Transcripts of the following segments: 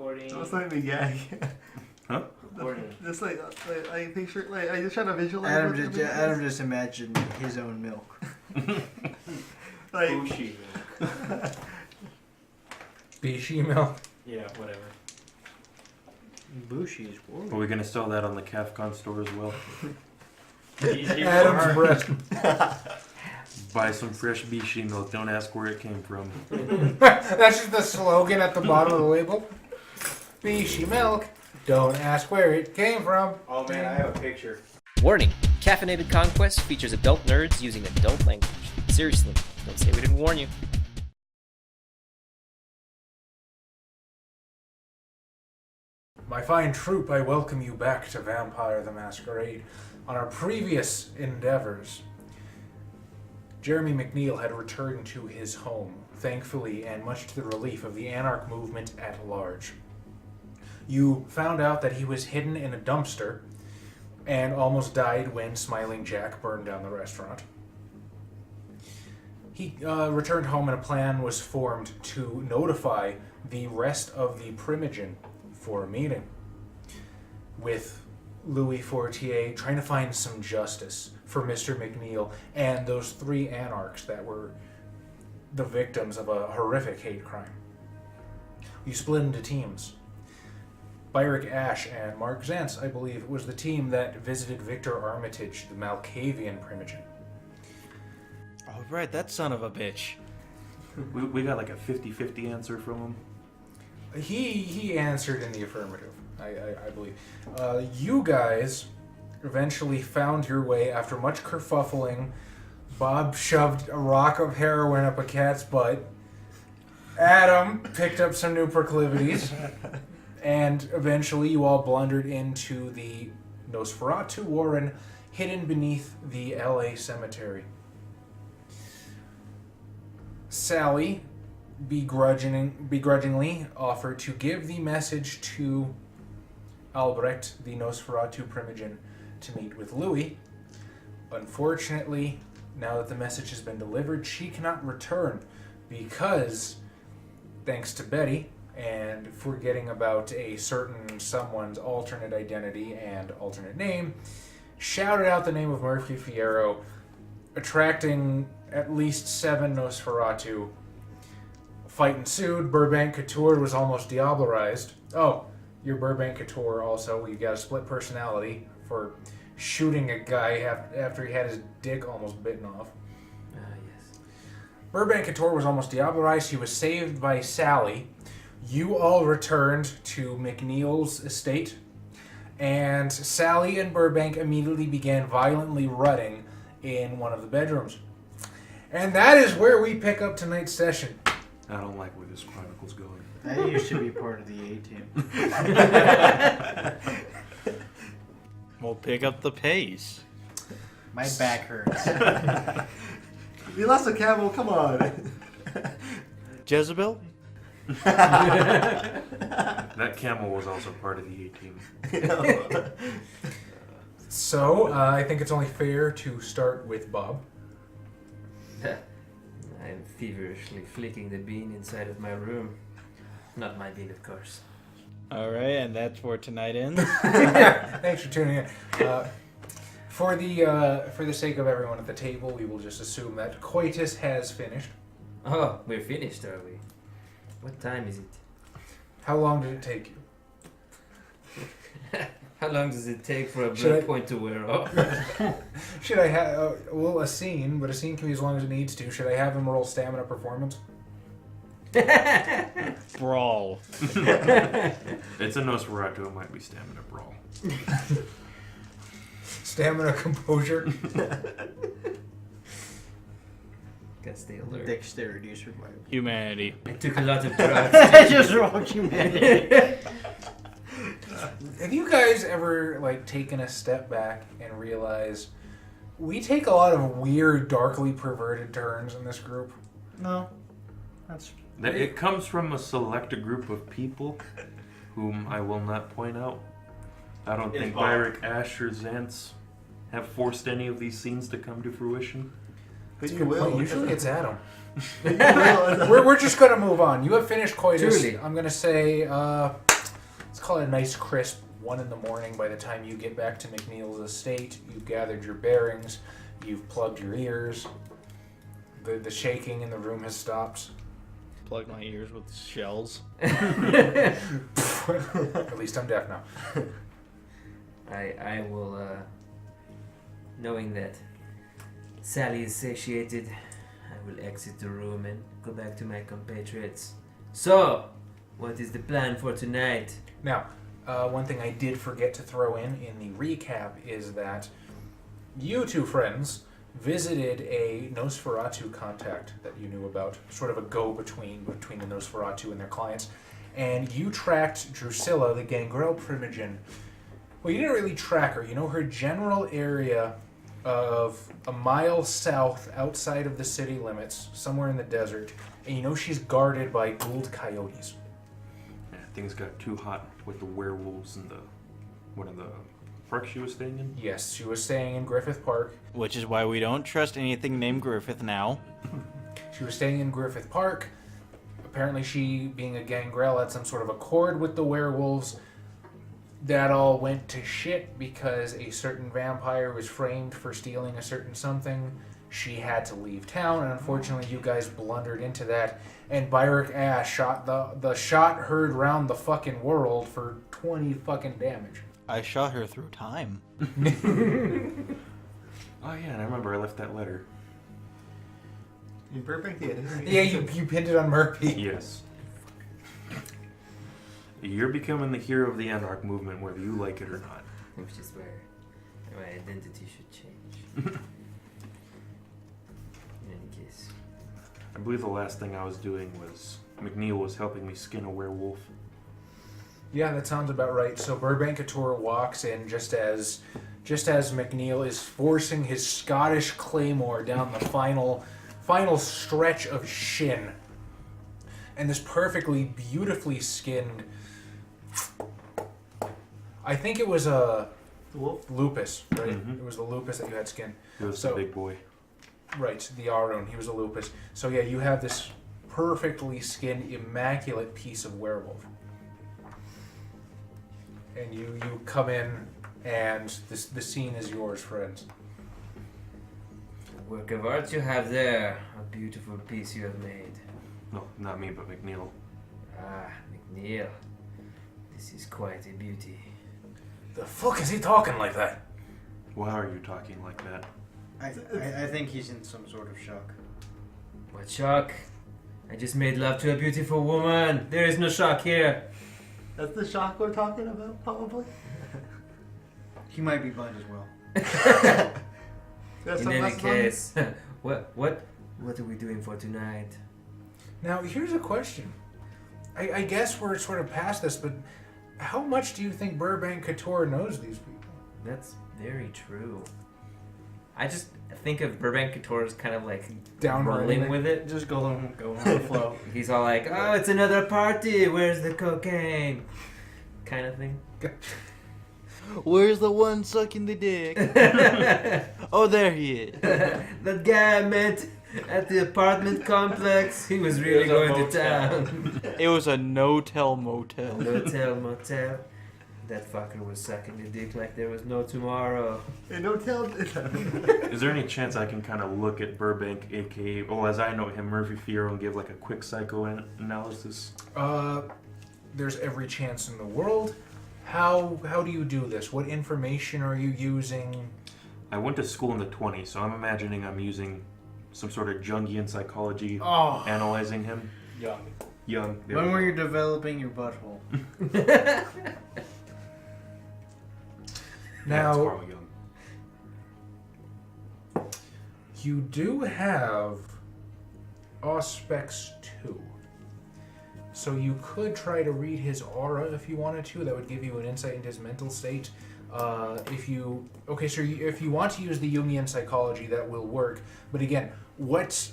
recording. Don't let me gag. Huh? Recording. Just like I picture, I just try to visualize. Adam just imagined his own milk. Like, Bushi. Bishi milk. Yeah, whatever. Bushi is Are warm. we gonna sell that on the CAFCON store as well? Adam's breast. Buy some fresh Bishi milk. Don't ask where it came from. That's just the slogan at the bottom of the label. Bishi milk. Don't ask where it came from. Oh man, I have a picture. Warning: Caffeinated Conquest features adult nerds using adult language. Seriously, don't say we didn't warn you. My fine troop, I welcome you back to Vampire the Masquerade. On our previous endeavors, Jeremy McNeil had returned to his home, thankfully, and much to the relief of the Anarch movement at large. You found out that he was hidden in a dumpster and almost died when Smiling Jack burned down the restaurant. He returned home and a plan was formed to notify the rest of the Primogen for a meeting with Louis Fortier, trying to find some justice for Mr. McNeil and those 3 anarchs that were the victims of a horrific hate crime. You split into teams. Byrick Ash and Mark Zantz, I believe, was the team that visited Victor Armitage, the Malkavian Primogen. Oh right, that son of a bitch. We got like a 50-50 answer from him. He answered in the affirmative, I believe. You guys eventually found your way after much kerfuffling. Bob shoved a rock of heroin up a cat's butt. Adam picked up some new proclivities. And eventually you all blundered into the Nosferatu Warren hidden beneath the LA cemetery. Sally begrudgingly offered to give the message to Albrecht, the Nosferatu Primogen, to meet with Louis. Unfortunately, now that the message has been delivered, she cannot return because, thanks to Betty, and forgetting about a certain someone's alternate identity and alternate name, shouted out the name of Murphy Fierro, attracting at least 7 Nosferatu. Fight ensued. Burbank Couture was almost diablerized. Oh, you're Burbank Couture also. You got a split personality for shooting a guy after he had his dick almost bitten off. Yes. Burbank Couture was almost diablerized. He was saved by Sally. You all returned to McNeil's estate, and Sally and Burbank immediately began violently rutting in one of the bedrooms. And that is where we pick up tonight's session. I don't like where this chronicle's going. I used to be part of the A-team. We'll pick up the pace. My back hurts. we lost a camel. Come on. Jezebel? That camel was also part of the A-team. So, I think it's only fair to start with Bob. I'm feverishly flicking the bean inside of my room. Not my bean, of course. Alright, and that's where tonight ends. Thanks for tuning in. For the sake of everyone at the table, we will just assume that coitus has finished. Oh, we're finished, are we? What time is it? How long did it take you? How long does it take for a Should blood I- point to wear off? Should I have a scene, but a scene can be as long as it needs to. Should I have him roll stamina performance? Brawl. It's a Nosferatu. It might be stamina brawl. Stamina composure. Gotta stay alert. Dexterity survival. Humanity. I took a lot of drugs. I just wrote humanity. Have you guys ever taken a step back and realized we take a lot of weird, darkly perverted turns in this group? No. That's... It comes from a select group of people whom I will not point out. I don't think Byrick, Ash, or Zantz have forced any of these scenes to come to fruition. But you will. Usually it's Adam. You will. We're just going to move on. You have finished coitus. Truly. I'm going to say call it a nice crisp 1 in the morning. By the time you get back to McNeil's estate, you've gathered your bearings, you've plugged your ears, the shaking in the room has stopped. Plug my ears with shells. At least I'm deaf now. I will, knowing that Sally is satiated, I will exit the room and go back to my compatriots. So, what is the plan for tonight? Now, one thing I did forget to throw in the recap is that you two friends visited a Nosferatu contact that you knew about, sort of a go-between between the Nosferatu and their clients, and you tracked Drusilla, the Gangrel Primogen. Well, you didn't really track her. You know her general area of a mile south outside of the city limits, somewhere in the desert, and you know she's guarded by ghouled coyotes. Yeah, things got too hot with the werewolves and one of the parks she was staying in. Yes, she was staying in Griffith Park. Which is why we don't trust anything named Griffith now. She was staying in Griffith Park. Apparently she, being a gangrel, had some sort of accord with the werewolves. That all went to shit because a certain vampire was framed for stealing a certain something. She had to leave town, and unfortunately you guys blundered into that, and Byrick Ash shot the shot heard round the fucking world for 20 fucking damage. I shot her through time. Oh yeah, and I remember I left that letter. In Burbank, isn't it? Yeah, you pinned it on Murphy. Yes. You're becoming the hero of the Anarch movement, whether you like it or not. Which is where my identity should change. In any case. I believe the last thing I was doing was McNeil was helping me skin a werewolf. Yeah, that sounds about right. So Burbank Couture walks in just as McNeil is forcing his Scottish claymore down the final stretch of shin. And this perfectly, beautifully skinned, I think it was a lupus, right? Mhm. It was the lupus that you had skinned. He was So- the big boy. Right, the Arun. He was a lupus. So yeah, you have this perfectly skinned, immaculate piece of werewolf. And you come in, and the scene is yours, friends. Work of art you have there. A beautiful piece you have made. No, not me, but McNeil. Ah, McNeil. This is quite a beauty. The fuck is he talking like that? Why are you talking like that? I think he's in some sort of shock. What shock? I just made love to a beautiful woman. There is no shock here. That's the shock we're talking about, probably. He might be blind as well. In any case, what are we doing for tonight? Now, here's a question. I guess we're sort of past this, but how much do you think Burbank Couture knows these people? That's very true. I just think of Burbank Couture as kind of like Down rolling with it. Just go on the flow. He's all like, "Oh, it's another party. Where's the cocaine?" Kind of thing. Where's the one sucking the dick? Oh, there he is. That guy I met at the apartment complex, he was really going to town. It was a no-tell motel. Hotel, motel. That fucker was sucking the dick like there was no tomorrow. Hey, don't tell. Is there any chance I can kind of look at Burbank, aka, well, as I know him, Murphy Fierro, and give like a quick psychoanalysis? There's every chance in the world. How do you do this? What information are you using? I went to school in the 20s, so I'm imagining I'm using some sort of Jungian psychology, Oh, analyzing him. Young. There when we were go. you developing your butthole? Yeah, it's Now, Carl Jung. you do have Auspex 2. So you could try to read his aura if you wanted to. That would give you an insight into his mental state. If you want to use the Jungian psychology, that will work. But again, what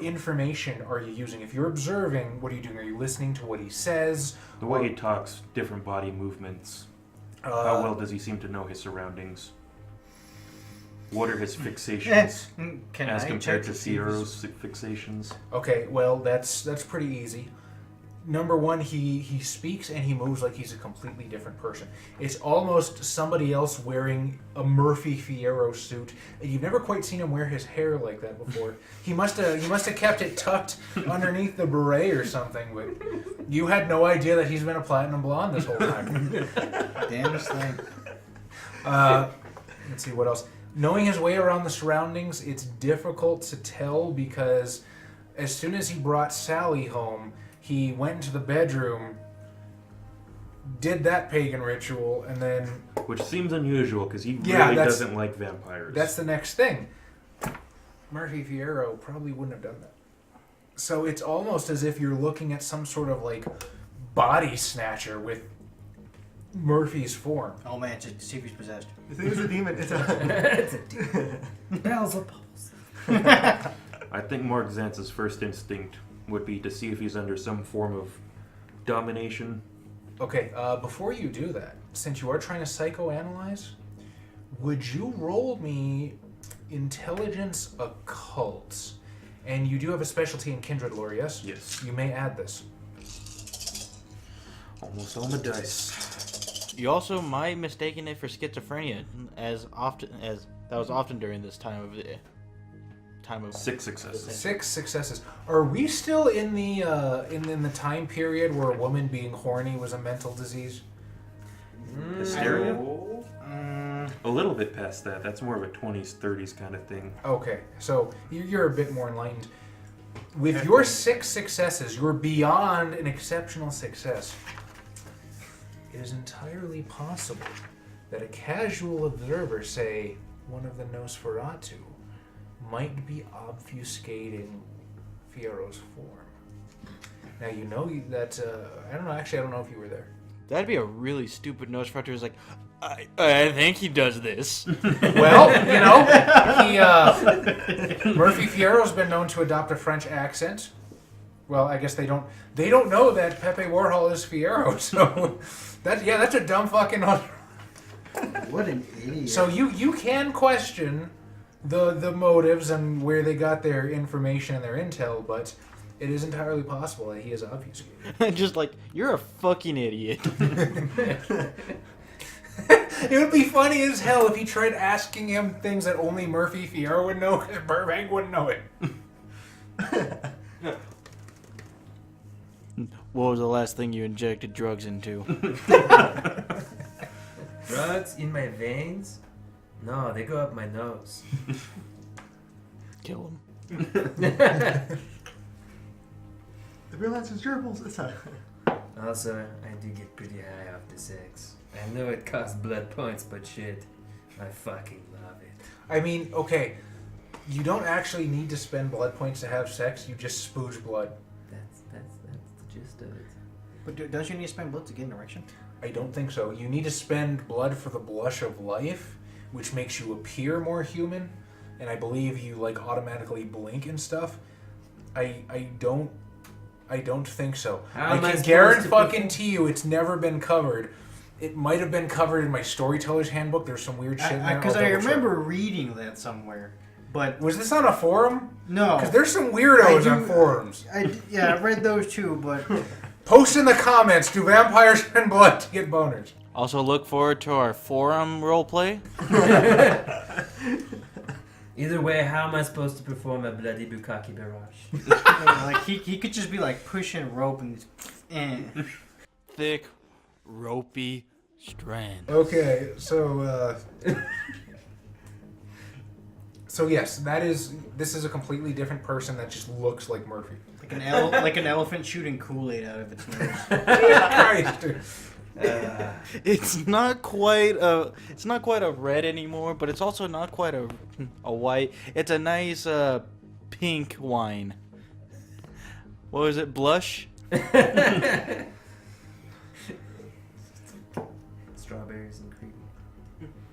information are you using? If you're observing, what are you doing? Are you listening to what he says? The way he talks, different body movements. How well does he seem to know his surroundings? What are his fixations as compared to Fierro's fixations? Okay, well, that's pretty easy. number one, he speaks and he moves like he's a completely different person. It's almost somebody else wearing a Murphy Fierro suit. You've never quite seen him wear his hair like that before. He must have kept it tucked underneath the beret or something. But you had no idea that he's been a platinum blonde this whole time. Damnest thing. Let's see what else. Knowing his way around the surroundings, it's difficult to tell because as soon as he brought Sally home, he went into the bedroom, did that pagan ritual, and then... Which seems unusual, because he really doesn't like vampires. That's the next thing. Murphy Fierro probably wouldn't have done that. So it's almost as if you're looking at some sort of, like, body snatcher with Murphy's form. Oh man, just see if he's possessed. You think it's a demon? It's a... It's a demon. Bells of pulse. I think Mark Zantz's first instinct would be to see if he's under some form of domination. Okay, before you do that, since you are trying to psychoanalyze, would you roll me intelligence occult? And you do have a specialty in kindred lore, yes? Yes. You may add this. Almost on the dice. You also might mistaken it for schizophrenia, as that was often during this time of 6 successes. 6 successes. Are we still in the in the time period where a woman being horny was a mental disease? Hysteria? A little bit past that. That's more of a 20s, 30s kind of thing. Okay, so you're a bit more enlightened. With your 6 successes, you're beyond an exceptional success. It is entirely possible that a casual observer, say, one of the Nosferatu, might be obfuscating Fierro's form. Now, you know that, I don't know if you were there. That'd be a really stupid Nosferatu who's like, I think he does this. Well, Murphy Fierro's been known to adopt a French accent. Well, I guess they don't know that Pepe Warhol is Fierro, so that's a dumb fucking... What an idiot. So you can question the motives and where they got their information and their intel, but it is entirely possible that he is obfuscated. Just like, you're a fucking idiot. It would be funny as hell if he tried asking him things that only Murphy Fierro would know, because Burbank wouldn't know it. What was the last thing you injected drugs into? Drugs in my veins? No, they go up my nose. Kill him. The real answer is gerbils. It's a... Also, I do get pretty high off the sex. I know it costs blood points, but shit, I fucking love it. I mean, okay, you don't actually need to spend blood points to have sex, you just spooge blood. That's the gist of it. But don't you need to spend blood to get an erection? I don't think so. You need to spend blood for the blush of life, which makes you appear more human, and I believe you like automatically blink and stuff. I don't think so. How I am I can supposed to guarantee you it's never been covered. It might have been covered in my storyteller's handbook. There's some weird shit in there. Because I'll I double check. remember reading that somewhere. But Was this on a forum? no. Because there's some weirdos on forums. I read those too, but Post in the comments, do vampires spend blood to get boners? Also look forward to our forum roleplay. Either way, how am I supposed to perform a bloody bukkake barrage? like he could just be like pushing rope and Thick, ropey strand. Okay, so so yes, this is a completely different person that just looks like Murphy. like an elephant shooting Kool-Aid out of its nose. Christ. It's not quite a red anymore, but it's also not quite a white. It's a nice pink wine. What was it? Blush? Strawberries and cream.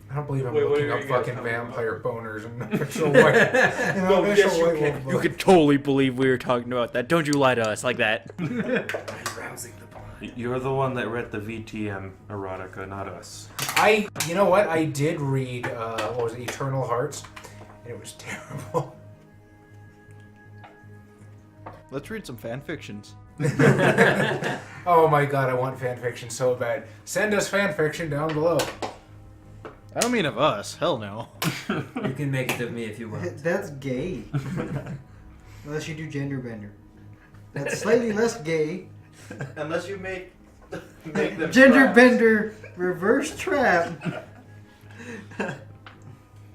I don't believe I'm Wait, what looking are up you guys fucking talking vampire boners and official white. Official white wolf You book. could totally believe we were talking about that. Don't you lie to us like that. Rousing the blood. You're the one that read the VTM erotica, not us. You know what? I did read, what was it, Eternal Hearts, and it was terrible. Let's read some fan fictions. Oh my god, I want fanfiction so bad. Send us fanfiction down below. I don't mean of us. Hell no. You can make it of me if you want. That's gay. Unless you do gender bender. That's slightly less gay. Unless you make them Gender bender reverse trap.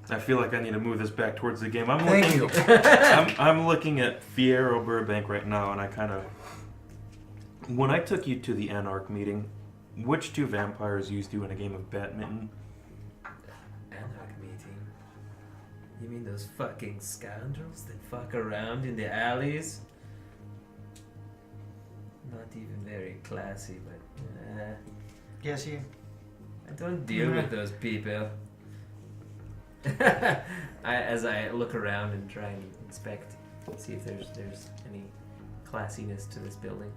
I feel like I need to move this back towards the game. Thank you. I'm looking at Fierro Burbank right now, and I kind of... When I took you to the Anarch meeting, which two vampires used you in a game of badminton? Anarch meeting? You mean those fucking scoundrels that fuck around in the alleys? Not even very classy, but... Yes, you. I don't deal with those people. As I look around and try and inspect, see if there's any classiness to this building.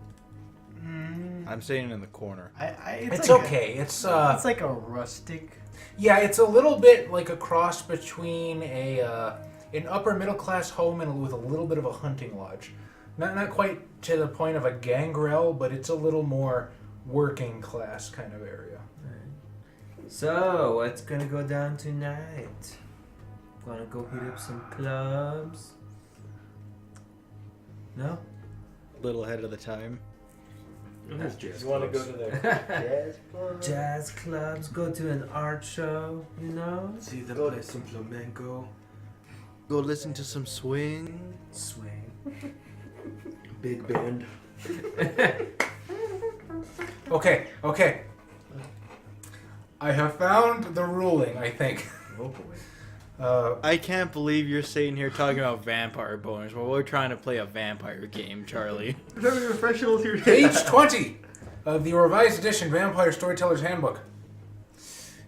I'm standing in the corner. It's like okay. It's it's like a rustic. yeah, it's a little bit like a cross between an upper middle class home and with a little bit of a hunting lodge. Not quite to the point of a gangrel, but it's a little more working class kind of area. So, what's gonna go down tonight? Wanna go hit up some clubs? No? A little ahead of the time. There's jazz You want to go clubs. to the jazz club? Jazz clubs, go to an art show, you know? See them play some flamenco. Go listen to some swing. Swing. Big band. Okay. I have found the ruling, I think. Oh boy. I can't believe you're sitting here talking about vampire boners while we're trying to play a vampire game, Charlie. Very professional here. Page 20 of the revised edition Vampire Storyteller's Handbook.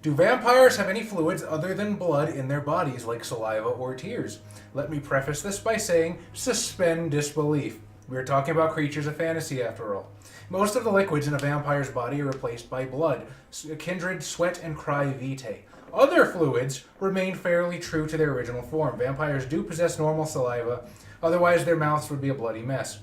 Do vampires have any fluids other than blood in their bodies, like saliva or tears? Let me preface this by saying, suspend disbelief. We are talking about creatures of fantasy, after all. Most of the liquids in a vampire's body are replaced by blood, kindred, sweat, and cry vitae. Other fluids remain fairly true to their original form. Vampires do possess normal saliva, otherwise their mouths would be a bloody mess.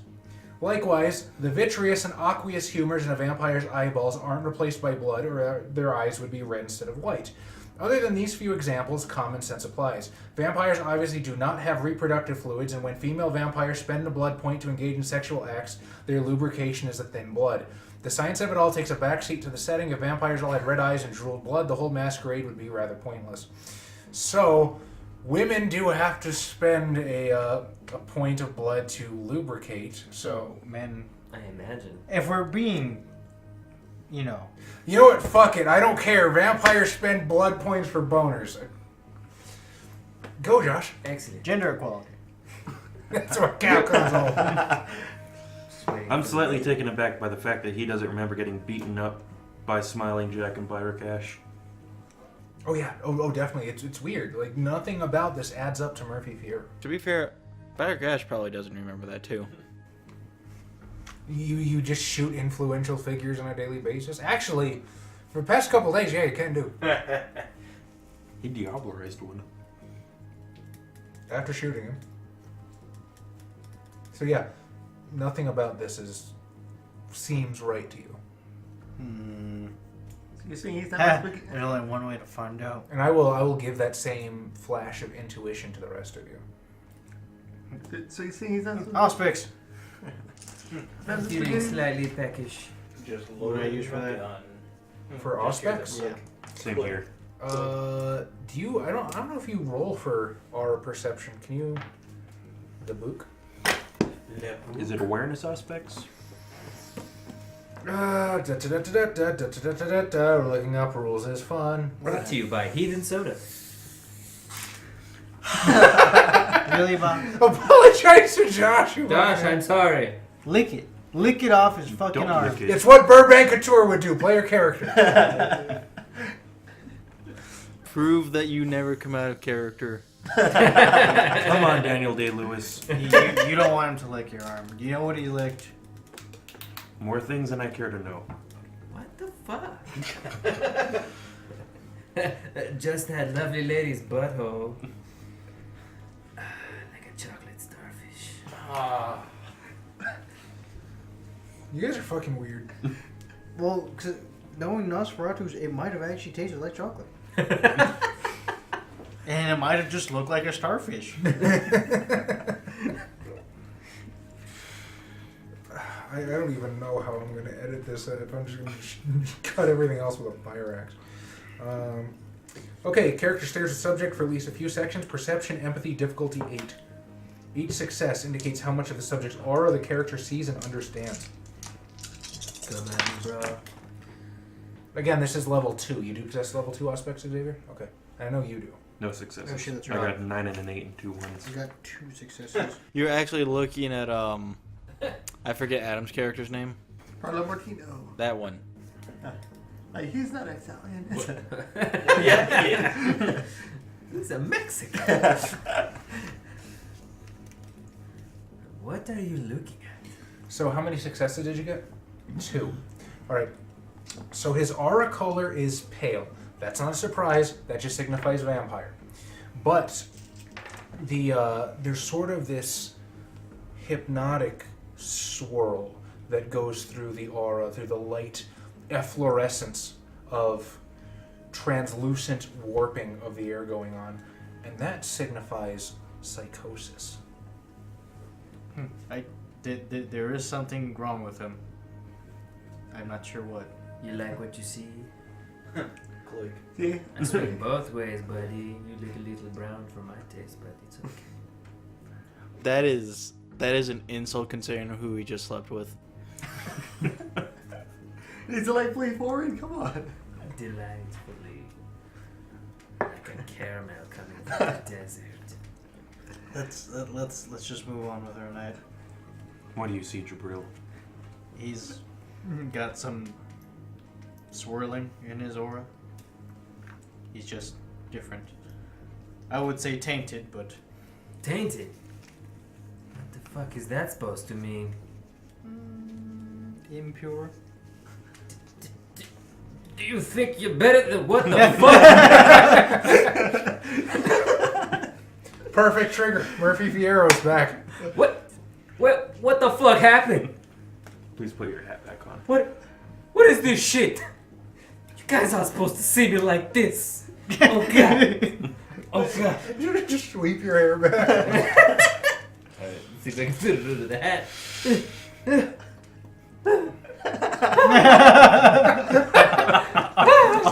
Likewise, the vitreous and aqueous humors in a vampire's eyeballs aren't replaced by blood, or their eyes would be red instead of white. Other than these few examples, common sense applies. Vampires obviously do not have reproductive fluids, and when female vampires spend a blood point to engage in sexual acts, their lubrication is a thin blood. The science of it all takes a backseat to the setting. If vampires all had red eyes and drooled blood, the whole masquerade would be rather pointless. So, women do have to spend a point of blood to lubricate. So, Men, I imagine. if we're being, you know what? Fuck it. I don't care. Vampires spend blood points for boners. Go, Josh. Excellent. gender equality. That's what calculates all. Swing. I'm slightly taken aback by the fact that he doesn't remember getting beaten up by Smiling Jack and Byrick Ash. Oh yeah. Oh, definitely. It's weird. Like nothing about this adds up to Murphy Fierro. To be fair, Byrick Ash probably doesn't remember that too. You just shoot influential figures on a daily basis. Actually, for the past couple days, yeah, you can do. He Diablo-raised one. After shooting him. So yeah, nothing about this seems right to you. You're saying he's There's not only one way to find out. And I will give that same flash of intuition to the rest of you. So you're saying he's not Auspics. I'm feeling slightly peckish. Just What do I use for that? For Auspex? Yeah. Same here. Do you? I don't know if you roll for our perception. Can you? The book. Is it awareness aspects? We're looking up rules is fun. Brought to you by Heathen Soda. Really, Bob? Apologize to Josh. Josh, I'm sorry. Lick it. Lick it off his fucking Don't arm. lick it. It's what Burbank Couture would do. Play your character. Prove that you never come out of character. Come on, Daniel Day-Lewis. You don't want him to lick your arm. Do you know what he licked? More things than I care to know. What the fuck? Just that lovely lady's butthole. Like a chocolate starfish. You guys are fucking weird. Well, 'cause knowing Nosferatu's, it might have actually tasted like chocolate. And it might have just looked like a starfish. I don't even know how I'm going to edit this. If I'm just going to cut everything else with a fire axe. Okay, character stares at subject for at least a few seconds. Perception, empathy, difficulty 8. Each success indicates how much of the subject's aura the character sees and understands. Come at me, bro. Again, this is level 2. You do possess level 2 aspects, Xavier? Okay. I know you do. No successes. Oh, shit, that's I right. got 9 and an 8 and 2 ones. You got 2 successes. You're actually looking at I forget Adam's character's name. Carlo Martino. That one. Like, he's not Italian. Yeah. He's a Mexican. What are you looking at? So how many successes did you get? 2. Alright. So his aura color is pale. That's not a surprise. That just signifies vampire. But there's sort of this hypnotic swirl that goes through the aura, through the light efflorescence of translucent warping of the air going on. And that signifies psychosis. There is something wrong with him. I'm not sure what. You like what you see? Click. See? I swing both ways, buddy. You look a little brown for my taste, but it's okay. That is an insult considering who he just slept with. He's delightfully foreign. Come on. Delightfully. Like a caramel coming from the desert. Let's just move on with our night. What do you see, Jabril? He's got some swirling in his aura. He's just different. I would say tainted, but Tainted? What the fuck is that supposed to mean? impure. Do you think you're better than what the fuck? Perfect trigger. Murphy Fierro's back. What the fuck happened? Please put your hat back on. What is this shit? You guys aren't supposed to see me like this. Oh god. Oh god. You just sweep your hair back. See if I can fit it under the hat.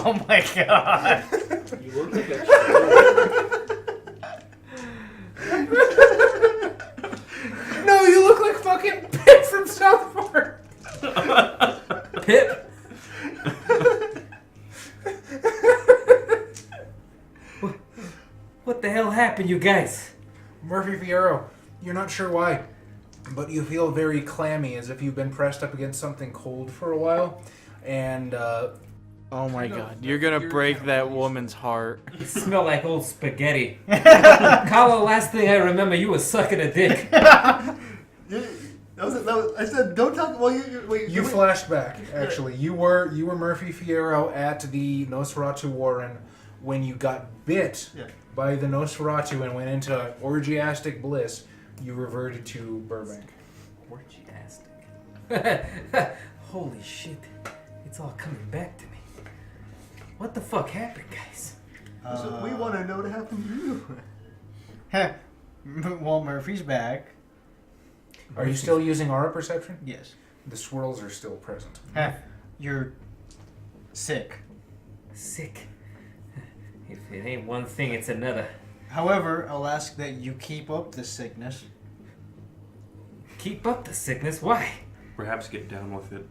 Oh my god. You look like a No, you look like fucking Pip from South Park. Pip? What the hell happened, you guys? Murphy Fierro, you're not sure why, but you feel very clammy, as if you've been pressed up against something cold for a while, and Oh my god, you're gonna break that woman's heart. You smell like old spaghetti. Carlo, last thing I remember, you were sucking a dick. I said, don't talk. Well, you flashed back. Actually, you were Murphy Fierro at the Nosferatu Warren when you got bit by the Nosferatu and went into orgiastic bliss. You reverted to Burbank. Orgiastic. Holy shit. It's all coming back to me. What the fuck happened, guys? So we want to know what happened to you. Well, Murphy's back. Are you still using aura perception? Yes. The swirls are still present. You're sick. Sick. If it ain't one thing, it's another. However, I'll ask that you keep up the sickness. Keep up the sickness? Why? Perhaps get down with it.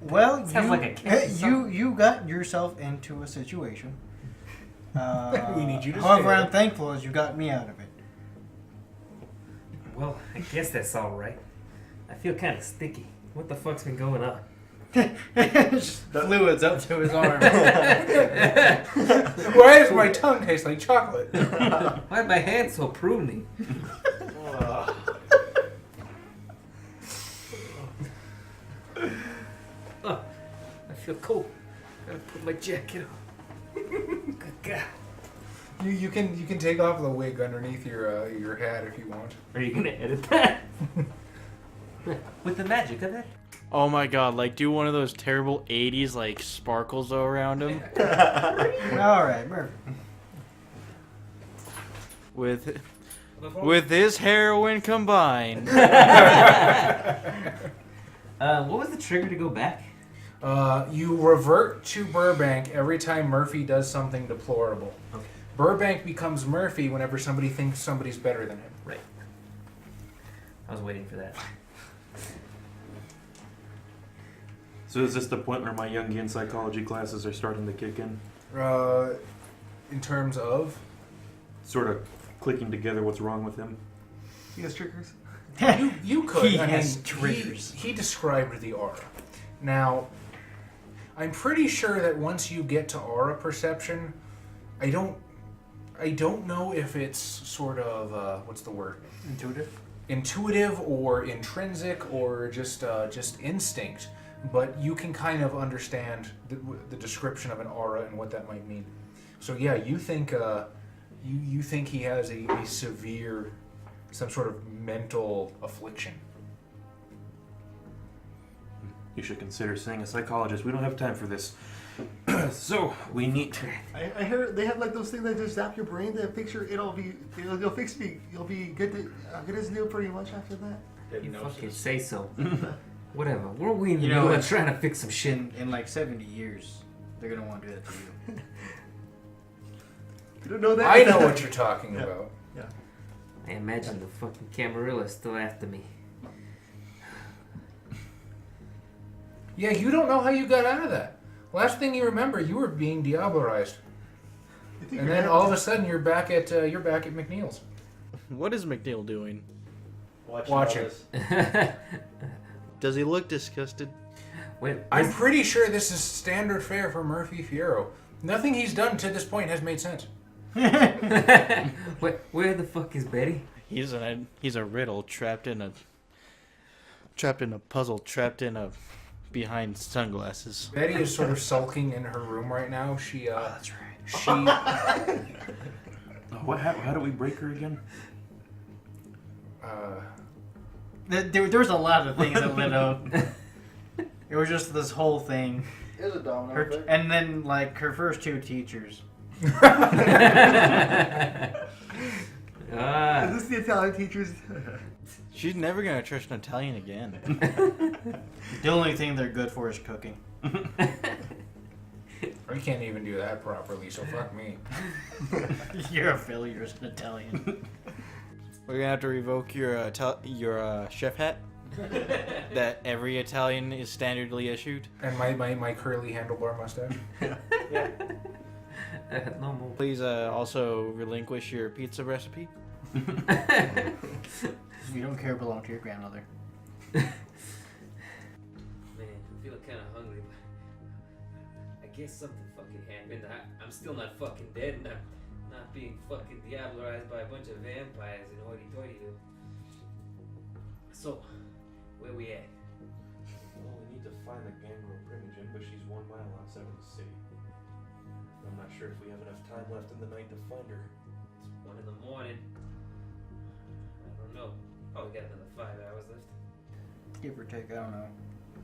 Well, Sounds like a cat. you got yourself into a situation. We need you to However, stay. I'm thankful as you got me out of it. Well, I guess that's alright. I feel kind of sticky. What the fuck's been going on? Just fluids up to his arm. Why does my tongue taste like chocolate? Why are my hands so pruny? Oh, I feel cold. Gotta put my jacket on. Good God. You can take off the wig underneath your hat if you want. Are you gonna edit that? With the magic of that? Oh my god, like do one of those terrible 80s like sparkles around him. Alright, Murphy. With his heroin combined. What was the trigger to go back? You revert to Burbank every time Murphy does something deplorable. Okay. Burbank becomes Murphy whenever somebody thinks somebody's better than him. Right. I was waiting for that. So is this the point where my Jungian psychology classes are starting to kick in? In terms of? Sort of clicking together what's wrong with him? He has triggers. You could. He I has mean, triggers. He described the aura. Now, I'm pretty sure that once you get to aura perception, I don't know if it's sort of what's the word? Intuitive or intrinsic or just instinct. But you can kind of understand the description of an aura and what that might mean. So yeah, you think you think he has a severe, some sort of mental affliction. You should consider seeing a psychologist. We don't have time for this. So, we need to... I heard they have like those things that just zap your brain. That picture, it'll fix me. You'll be good as new pretty much after that. You fucking say so. Whatever. What are we in You know, Europe trying to fix some shit? In like 70 years, they're gonna want to do that to you. You don't know that? I know what you're talking about. Yeah. I imagine the fucking Camarilla still after me. Yeah, you don't know how you got out of that. Last thing you remember, you were being diablerized, and then all of a sudden you're back at McNeil's. What is McNeil doing? Watching. Does he look disgusted? Wait, I'm pretty sure this is standard fare for Murphy Fierro. Nothing he's done to this point has made sense. wait, where the fuck is Betty? He's a riddle trapped in a puzzle, trapped in a behind sunglasses. Betty is sort of sulking in her room right now. She That's right. she How do we break her again? There was a lot of things that led up. It was just this whole thing. It was a domino Her, effect. and then, like, her first two teachers. Is this the Italian teachers? She's never gonna trust an Italian again. The only thing they're good for is cooking. I can't even do that properly, so fuck me. You're a failure as an Italian. We're gonna have to revoke your chef hat that every Italian is standardly issued. And my curly handlebar mustache. No more. Please also relinquish your pizza recipe. You don't care belong to your grandmother. Man, I'm feeling kind of hungry, but I guess something fucking happened. I'm still not fucking dead, and I'm not being fucking diablerized by a bunch of vampires in hoity-toity. So, where we at? Well, we need to find the gangrel Primogen, but she's 1 mile outside of the city. I'm not sure if we have enough time left in the night to find her. It's 1 in the morning. I don't know. Probably got another 5 hours left. Give or take, I don't know.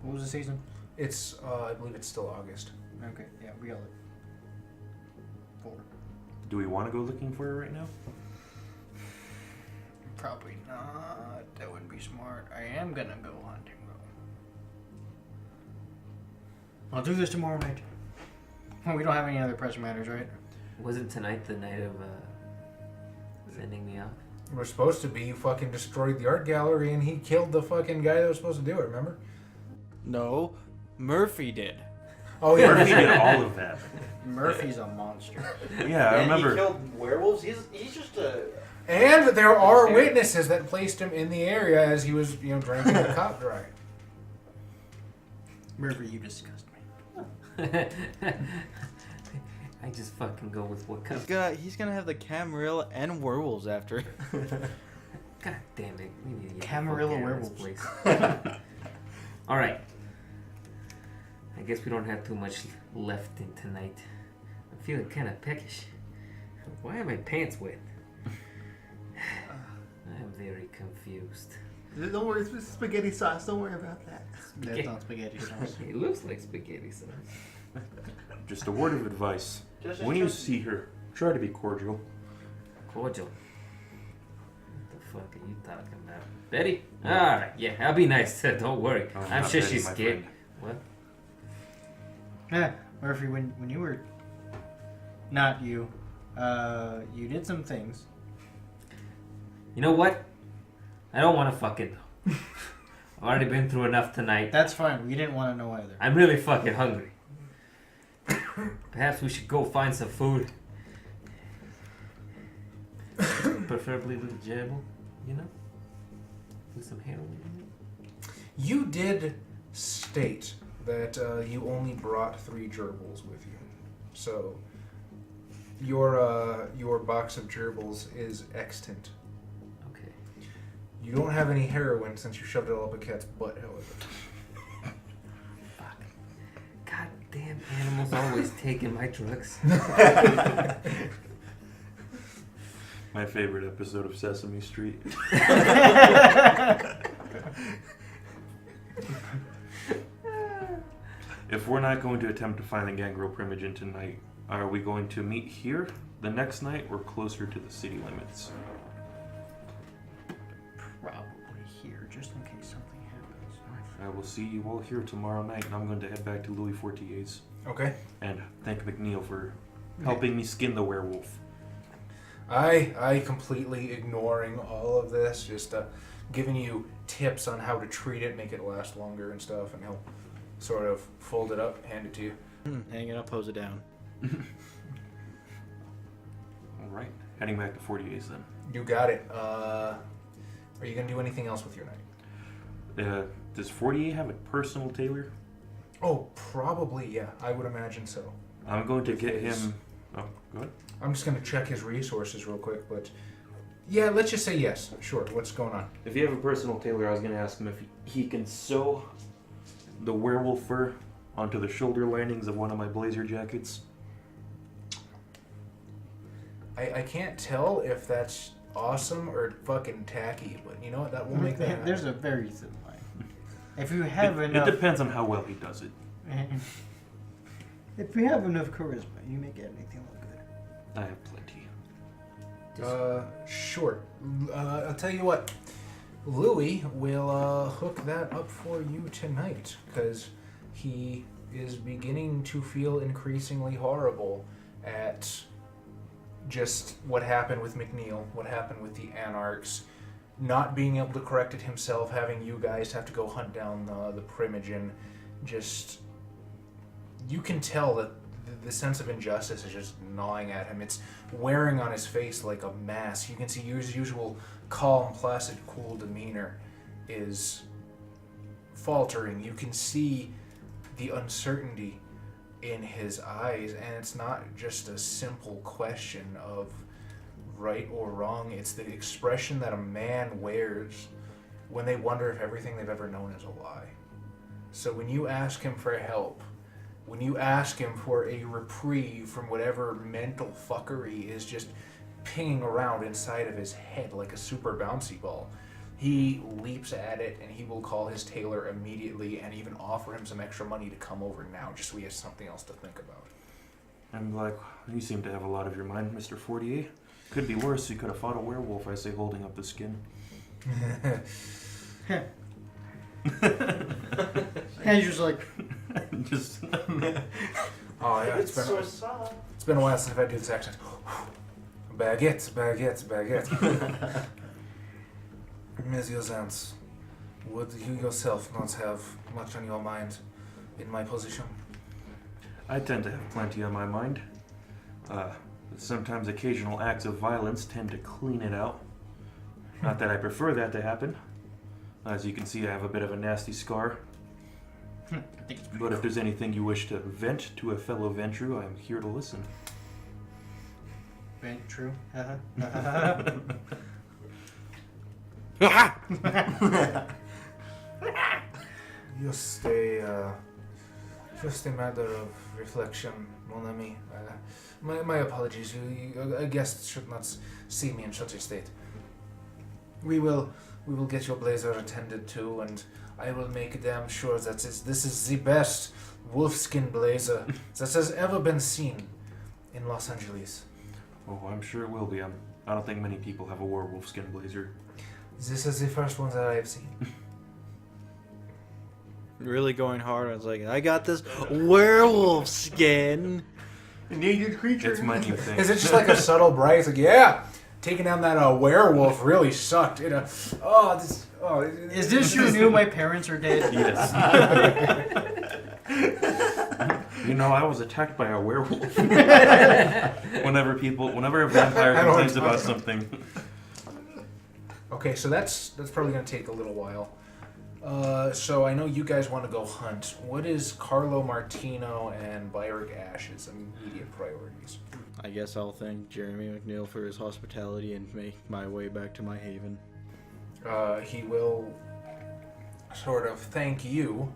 What was the season? It's I believe it's still August. Okay, yeah, we got like 4. Do we want to go looking for her right now? Probably not. That wouldn't be smart. I am gonna go hunting though. I'll do this tomorrow night. Well, we don't have any other pressing matters, right? Wasn't tonight the night of sending me off? We're supposed to be. You fucking destroyed the art gallery, and he killed the fucking guy that was supposed to do it. Remember? No, Murphy did. Oh yeah. Murphy did all of that. Murphy's a monster. Yeah, I remember. He killed werewolves. He's just a. And there are witnesses that placed him in the area as he was, drinking the cop dry. Murphy, you disgust me. I just fucking go with what comes. He's gonna have the Camarilla and werewolves after. God damn it. We need to get Camarilla the fuck out of this werewolves. place. Alright. I guess we don't have too much left in tonight. I'm feeling kind of peckish. Why are my pants wet? I'm very confused. Don't worry, it's spaghetti sauce. Don't worry about that. That's not spaghetti sauce. It looks like spaghetti sauce. Just a word of advice. When you see her, try to be cordial. Cordial. What the fuck are you talking about? Betty? Alright, yeah, I'll be nice. Don't worry. I'm not sure Betty, she's my scared. friend. What? Yeah, Murphy, when you were not you, you did some things. You know what? I don't want to fucking know. I've already been through enough tonight. That's fine. We didn't want to know either. I'm really fucking hungry. Perhaps we should go find some food. Preferably with a gerbil, you know? With some heroin in it. You did state that you only brought 3 gerbils with you. So your box of gerbils is extant. Okay. You don't have any heroin since you shoved it all up a cat's butt, however. Fuck. Goddamn animals always taking my drugs. My favorite episode of Sesame Street. If we're not going to attempt to find the Gangrel Primogen tonight, are we going to meet here the next night or closer to the city limits? Probably here, just in case something happens. I will see you all here tomorrow night, and I'm going to head back to Louis Fortier's. Okay. And thank McNeil for helping me skin the werewolf. I completely ignoring all of this, just giving you tips on how to treat it, make it last longer and stuff, and he'll sort of fold it up, hand it to you. Hang it up, pose it down. All right, heading back to Fortier's then. You got it. Are you going to do anything else with your night? Does Fortier have a personal tailor? Oh, probably, yeah. I would imagine so. I'm going to get him... Oh, go ahead. I'm just going to check his resources real quick, but... Yeah, let's just say yes. Sure, what's going on? If you have a personal tailor, I was going to ask him if he can sew the werewolf fur onto the shoulder linings of one of my blazer jackets. I can't tell if that's awesome or fucking tacky, but you know what? That will make that happen. There's a very thin line. If you have It enough... depends on how well he does it. If you have enough charisma, you make anything look good. I have plenty. Sure. I'll tell you what. Louis will hook that up for you tonight, because he is beginning to feel increasingly horrible at just what happened with McNeil, what happened with the Anarchs, not being able to correct it himself, having you guys have to go hunt down the Primogen. Just, you can tell that the sense of injustice is just gnawing at him. It's wearing on his face like a mask. You can see his usual calm, placid, cool demeanor is faltering. You can see the uncertainty in his eyes, and it's not just a simple question of right or wrong. It's the expression that a man wears when they wonder if everything they've ever known is a lie. So when you ask him for help, when you ask him for a reprieve from whatever mental fuckery is just pinging around inside of his head like a super bouncy ball, he leaps at it, and he will call his tailor immediately and even offer him some extra money to come over now, just so he has something else to think about. I'm like, you seem to have a lot of your mind, Mr. Fortier. Could be worse. You could have fought a werewolf, I say, holding up the skin. And you're just like... Just... Oh yeah, it's been a while since I've had to do this accent. Baguette, baguette, baguette. Monsieur Zantz, would you yourself not have much on your mind in my position? I tend to have plenty on my mind. Sometimes occasional acts of violence tend to clean it out. Not that I prefer that to happen. As you can see, I have a bit of a nasty scar. But if there's anything you wish to vent to a fellow Ventrue, I'm here to listen. Ventrue? You stay Just a matter of reflection, mon ami. My apologies. A guest should not see me in such a state. We will get your blazer attended to, and I will make damn sure that this is the best wolfskin blazer that has ever been seen in Los Angeles. Oh, I'm sure it will be. I don't think many people have a werewolf skin blazer. This is the first one that I have seen. Really going hard. I was like, I got this werewolf skin. Endangered creature. It's my new thing. Is it just like a subtle bright? It's like, yeah, taking down that werewolf really sucked. Is this you knew my parents are dead? Yes. You know, I was attacked by a werewolf. Whenever a vampire complains about something. Okay, so that's probably going to take a little while. So I know you guys want to go hunt. What is Carlo Martino and Byrick Ash's immediate priorities? I guess I'll thank Jeremy McNeil for his hospitality and make my way back to my haven. He will sort of thank you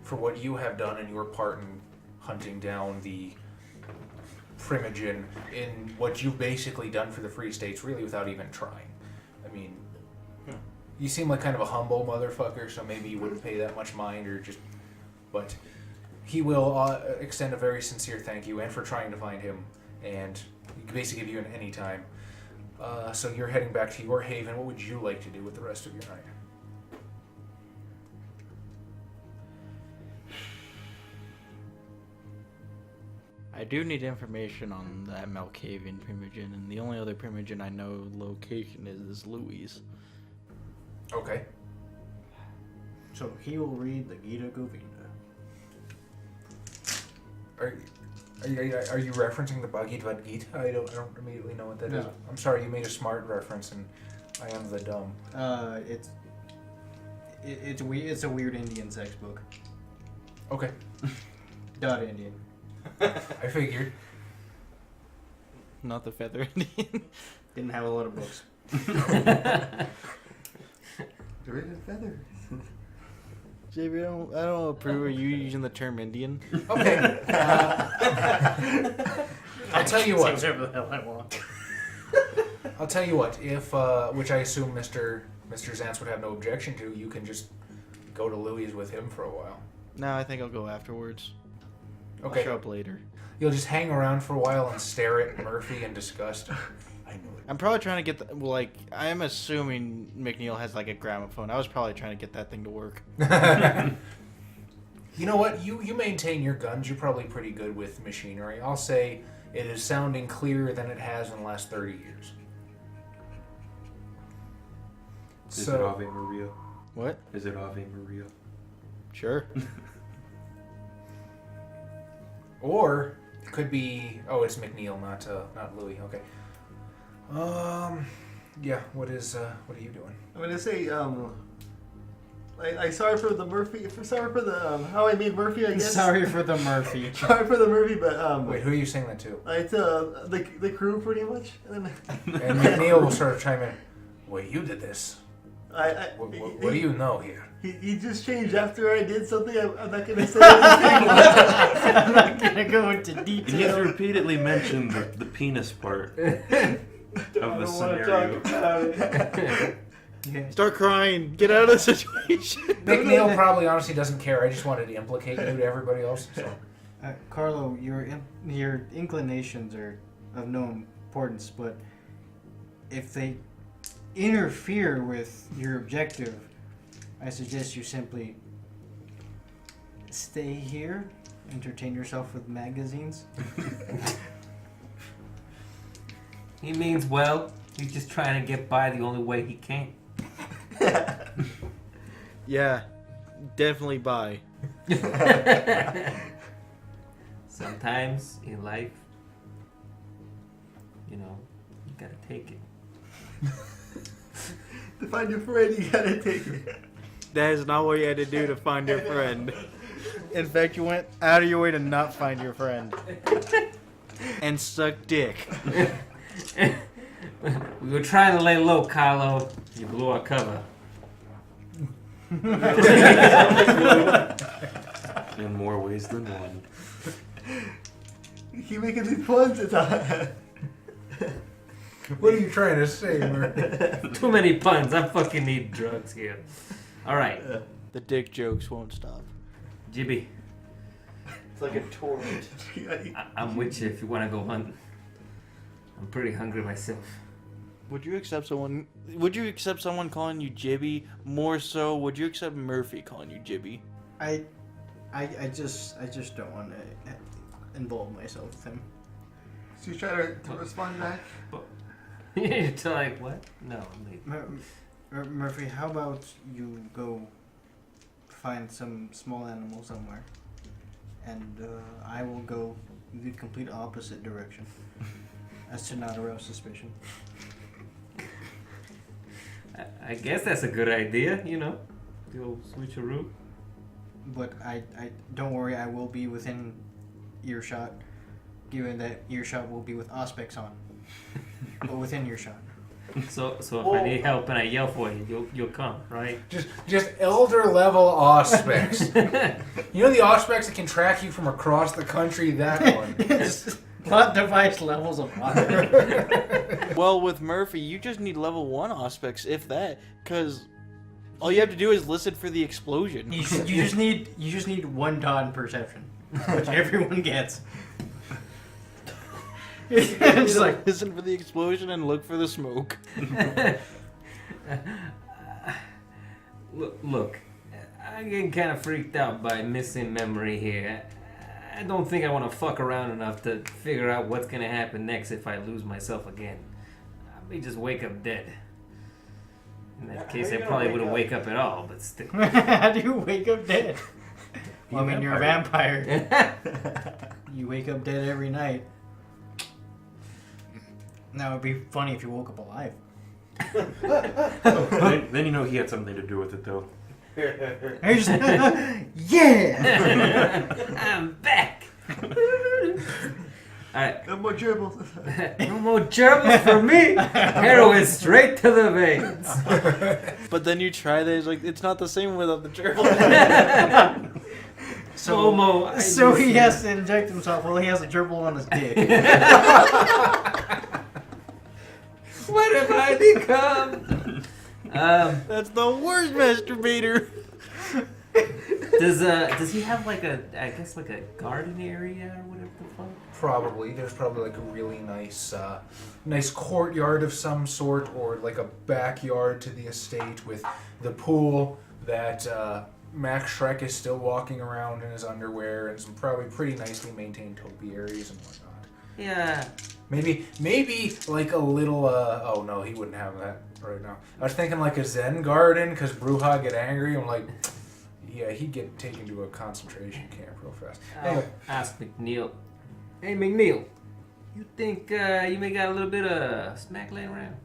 for what you have done in your part in hunting down the Primogen in what you've basically done for the Free States, really without even trying. I mean, you seem like kind of a humble motherfucker, so maybe you wouldn't pay that much mind, but he will extend a very sincere thank you, and for trying to find him, and he can basically give you an any time. So you're heading back to your haven. What would you like to do with the rest of your night? I do need information on that Malkavian Primogen, and the only other Primogen I know location is Louis. Okay. So he will read the Gita Govinda. Are you referencing the Bhagavad Gita? I don't immediately know what that is. No. I'm sorry, you made a smart reference, and I am the dumb. It's a weird Indian sex book. Okay. Indian. I figured. Not the Feather Indian. Didn't have a lot of books. Rated feathers. JB, I don't approve of you using the term Indian. Okay. I'll tell you what. Whatever the hell I want. I'll tell you what. If which I assume Mr. Zantz would have no objection to, you can just go to Louis with him for a while. No, I think I'll go afterwards. Okay. I'll show up later. You'll just hang around for a while and stare at Murphy in disgust. I knew it. I'm probably trying to get I am assuming McNeil has like a gramophone. I was probably trying to get that thing to work. You know what? You maintain your guns. You're probably pretty good with machinery. I'll say it is sounding clearer than it has in the last 30 years. Is it Ave Maria? What? Is it Ave Maria? Sure. Or it could be. Oh, it's McNeil, not Louis. Okay. Yeah. What are you doing? I'm gonna say I sorry for the Murphy. Sorry for the how I made Murphy. I guess. Sorry for the Murphy. Sorry for the Murphy, but Wait, who are you saying that to? it's the crew pretty much. And then And McNeil will sort of chime in. Wait, you did this. What do you know here? He just changed after I did something. I'm not gonna say anything. I'm not gonna go into He's detail. repeatedly mentioned the penis part of the scenario. Start crying. Get out of the situation. McNeil probably honestly doesn't care. I just wanted to implicate you to everybody else. So. Carlo, your inclinations are of no importance, but if they interfere with your objective, I suggest you simply stay here, entertain yourself with magazines. He means well. He's just trying to get by the only way he can. Yeah, definitely buy. Sometimes in life, you gotta take it. To find your friend, you gotta take it. That is not what you had to do to find your friend. In fact, you went out of your way to not find your friend. And suck dick. We were trying to lay low, Carlo. You blew our cover. In more ways ways than one. You keep making these puns. It's What are you trying to say, Murphy? Too many puns. I fucking need drugs here. All right, The dick jokes won't stop. Jibby, It's like a torrent. I'm with you if you want to go hunting. I'm pretty hungry myself. Would you accept someone? Would you accept someone calling you Jibby? More so, would you accept Murphy calling you Jibby? I just don't want to involve myself with him. So you try to respond back? You're like, what? No, wait. Murphy, how about you go find some small animal somewhere, and I will go the complete opposite direction, as to not arouse suspicion. I guess that's a good idea, you know. The old switcheroo. But I don't worry, I will be within earshot, given that earshot will be with Auspex on, but within earshot. So if I need help and I yell for you, you'll come, right? Just elder level Auspex. You know the Auspex that can track you from across the country? That one. Plot device levels of Auspex. Well, with Murphy, you just need level 1 aspects, if that, because all you have to do is listen for the explosion. You just need one dot in perception, which everyone gets. It's like Listen for the explosion and look for the smoke. Look, I'm getting kind of freaked out by missing memory here. I don't think I want to fuck around enough to figure out what's gonna happen next if I lose myself again. I may just wake up dead. In that case, I probably wouldn't wake up at all, but still. how do you wake up dead? Well, I mean, you're a vampire. You wake up dead every night. Now it'd be funny if you woke up alive. Then you know he had something to do with it, though. Yeah! I'm back! Alright. No more dribbles. No more gerbils for me! Heroin straight to the veins! But then you try that, it's like, it's not the same without the gerbil. So he has to inject himself while he has a gerbil on his dick. What have I become? That's the worst masturbator. Does he have like a garden area or whatever the fuck? Probably. There's probably like a really nice courtyard of some sort, or like a backyard to the estate with the pool that Max Shrek is still walking around in his underwear, and some probably pretty nicely maintained topiaries and whatnot. Yeah. Maybe like a little. Oh no, he wouldn't have that right now. I was thinking like a Zen garden, because Bruja get angry. I'm like, yeah, he'd get taken to a concentration camp real fast. Anyway, Ask McNeil. Hey McNeil, you think you may got a little bit of smack laying around?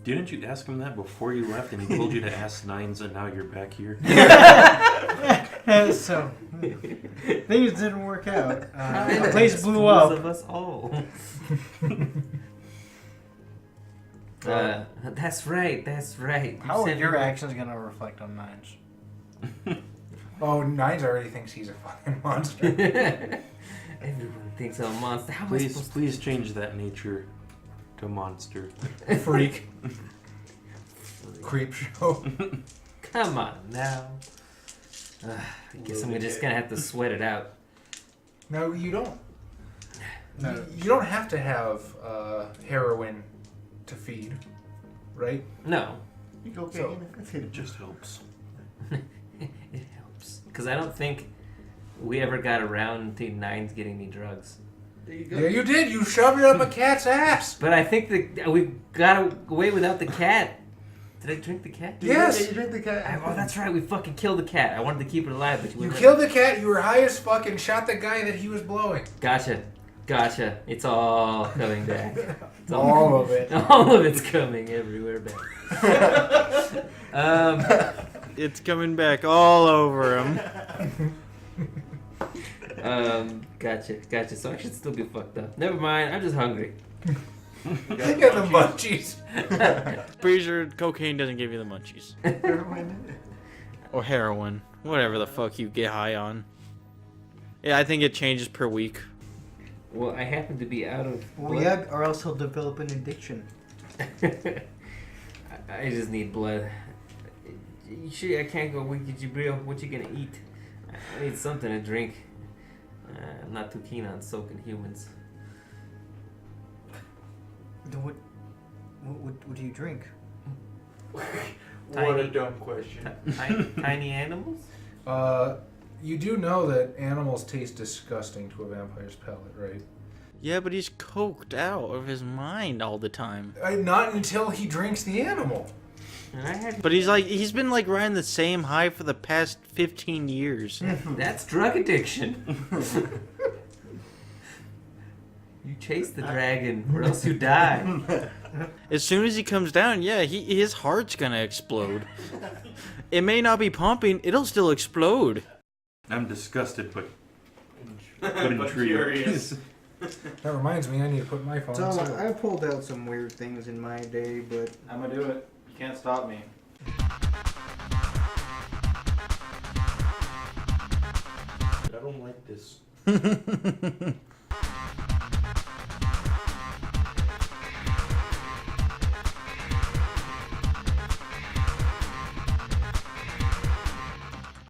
Didn't you ask him that before you left, and he told you to ask Nines, and now you're back here? So things didn't work out. The place blew up. Of us all. That's right. How are your actions gonna reflect on Nines? oh, Nines already thinks he's a fucking monster. Everyone thinks I'm a monster. How am I supposed Please change that nature to monster. Freak. Creep show. Come on now. I guess I'm just gonna have to sweat it out. No, you don't. No, you don't have to have heroin to feed, right? No. You go okay. So- It just helps. It helps. Because I don't think we ever got around to Nines getting me drugs. There you go. Yeah, you did. You shoved it up a cat's ass. But I think that we got away without the cat. Did I drink the cat? Yes. Yeah, you drink the cat. Oh, that's right. We fucking killed the cat. I wanted to keep it alive, but You wouldn't let killed the cat. You were high as fuck and shot the guy that he was blowing. me. Gotcha. It's all coming back. It's All of it. All of it's coming everywhere back. It's coming back all over him. Gotcha. So I should still be fucked up. Never mind. I'm just hungry. You got the munchies. Pretty sure cocaine doesn't give you the munchies. Or heroin. Whatever the fuck you get high on. Yeah, I think it changes per week. Well, I happen to be out of. Well, blood. yeah, or else he'll develop an addiction. I just need blood. You sure I can't go with you, Jibril? What you gonna eat? I need something to drink. I'm not too keen on soaking humans. Then what do you drink? What a dumb question. Tiny animals? You do know that animals taste disgusting to a vampire's palate, right? Yeah, but he's coked out of his mind all the time. Not until he drinks the animal. But he's been like riding the same high for the past 15 years. That's drug addiction. You chase the dragon, or else you die. As soon as he comes down, yeah, his heart's gonna explode. It may not be pumping, it'll still explode. I'm disgusted, but intrigued. That reminds me, I need to put my phone. So on I pulled out some weird things in my day, but I'm gonna do it. You can't stop me. I don't like this.